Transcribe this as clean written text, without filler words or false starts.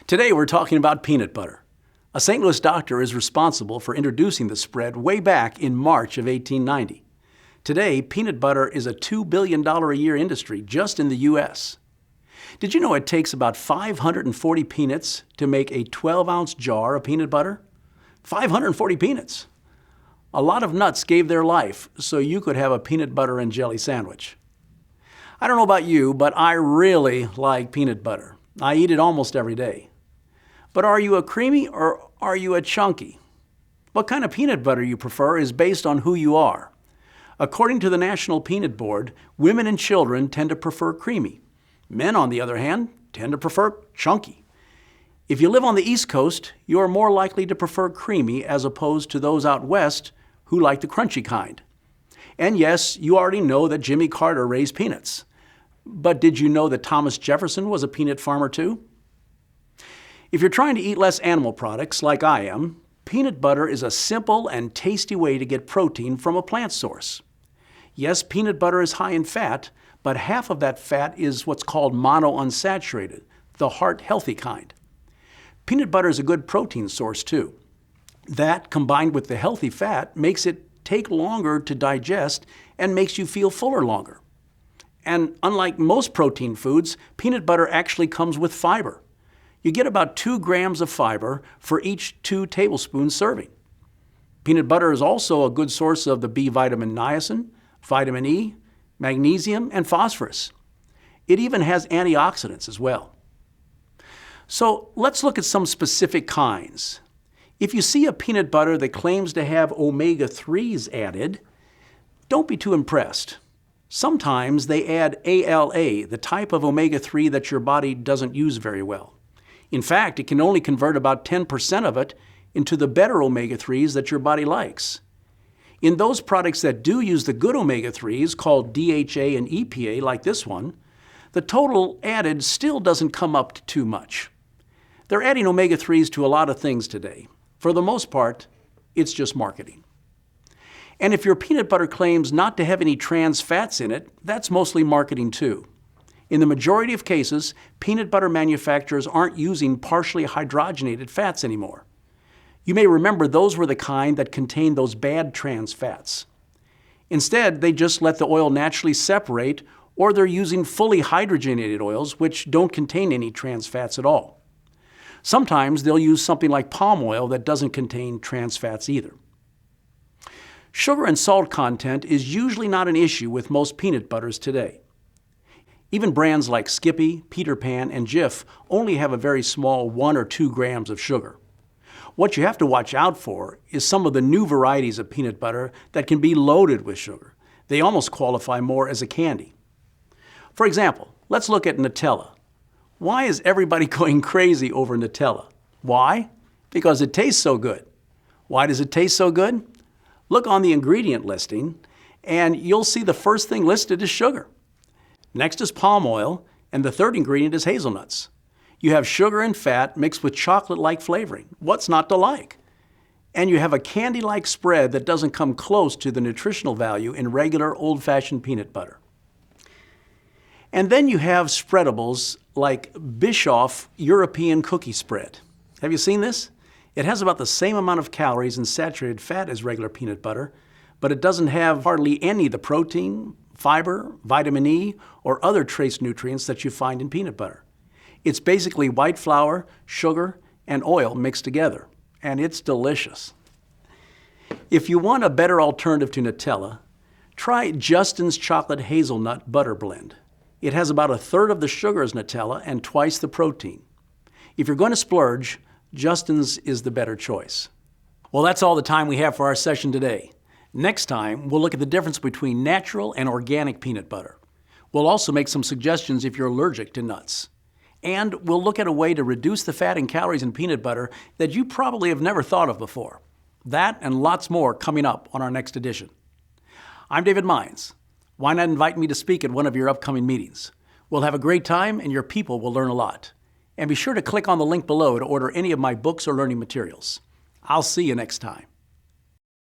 Today we're talking about peanut butter. A St. Louis doctor is responsible for introducing the spread way back in March of 1890. Today, peanut butter is a $2 billion a year industry just in the U.S. Did you know it takes about 540 peanuts to make a 12-ounce jar of peanut butter? 540 peanuts! A lot of nuts gave their life so you could have a peanut butter and jelly sandwich. I don't know about you, but I really like peanut butter. I eat it almost every day. But are you a creamy or are you a chunky? What kind of peanut butter you prefer is based on who you are. According to the National Peanut Board, women and children tend to prefer creamy. Men, on the other hand, tend to prefer chunky. If you live on the East Coast, you are more likely to prefer creamy as opposed to those out west who like the crunchy kind. And yes, you already know that Jimmy Carter raised peanuts. But did you know that Thomas Jefferson was a peanut farmer too? If you're trying to eat less animal products like I am, peanut butter is a simple and tasty way to get protein from a plant source. Yes, peanut butter is high in fat, but half of that fat is what's called monounsaturated, the heart-healthy kind. Peanut butter is a good protein source too. That, combined with the healthy fat, makes it take longer to digest and makes you feel fuller longer. And unlike most protein foods, peanut butter actually comes with fiber. You get about 2 grams of fiber for each 2 tablespoons serving. Peanut butter is also a good source of the B vitamin niacin, vitamin E, magnesium, and phosphorus. It even has antioxidants as well. So let's look at some specific kinds. If you see a peanut butter that claims to have omega-3s added, don't be too impressed. Sometimes they add ALA, the type of omega-3 that your body doesn't use very well. In fact, it can only convert about 10% of it into the better omega-3s that your body likes. In those products that do use the good omega-3s, called DHA and EPA, like this one, the total added still doesn't come up to too much. They're adding omega-3s to a lot of things today. For the most part, it's just marketing. And if your peanut butter claims not to have any trans fats in it, that's mostly marketing too. In the majority of cases, peanut butter manufacturers aren't using partially hydrogenated fats anymore. You may remember those were the kind that contained those bad trans fats. Instead, they just let the oil naturally separate, or they're using fully hydrogenated oils which don't contain any trans fats at all. Sometimes they'll use something like palm oil that doesn't contain trans fats either. Sugar and salt content is usually not an issue with most peanut butters today. Even brands like Skippy, Peter Pan, and Jif only have a very small 1 or 2 grams of sugar. What you have to watch out for is some of the new varieties of peanut butter that can be loaded with sugar. They almost qualify more as a candy. For example, let's look at Nutella. Why is everybody going crazy over Nutella? Why? Because it tastes so good. Why does it taste so good? Look on the ingredient listing, and you'll see the first thing listed is sugar. Next is palm oil, and the third ingredient is hazelnuts. You have sugar and fat mixed with chocolate-like flavoring. What's not to like? And you have a candy-like spread that doesn't come close to the nutritional value in regular old-fashioned peanut butter. And then you have spreadables like Bischoff European cookie spread. Have you seen this? It has about the same amount of calories and saturated fat as regular peanut butter, but it doesn't have hardly any of the protein, fiber, vitamin E, or other trace nutrients that you find in peanut butter. It's basically white flour, sugar, and oil mixed together, and it's delicious. If you want a better alternative to Nutella, try Justin's Chocolate Hazelnut Butter Blend. It has about 1/3 of the sugar as Nutella and twice the protein. If you're going to splurge, Justin's is the better choice. Well, that's all the time we have for our session today. Next time, we'll look at the difference between natural and organic peanut butter. We'll also make some suggestions if you're allergic to nuts. And we'll look at a way to reduce the fat and calories in peanut butter that you probably have never thought of before. That and lots more coming up on our next edition. I'm David Meinz. Why not invite me to speak at one of your upcoming meetings? We'll have a great time and your people will learn a lot. And be sure to click on the link below to order any of my books or learning materials. I'll see you next time.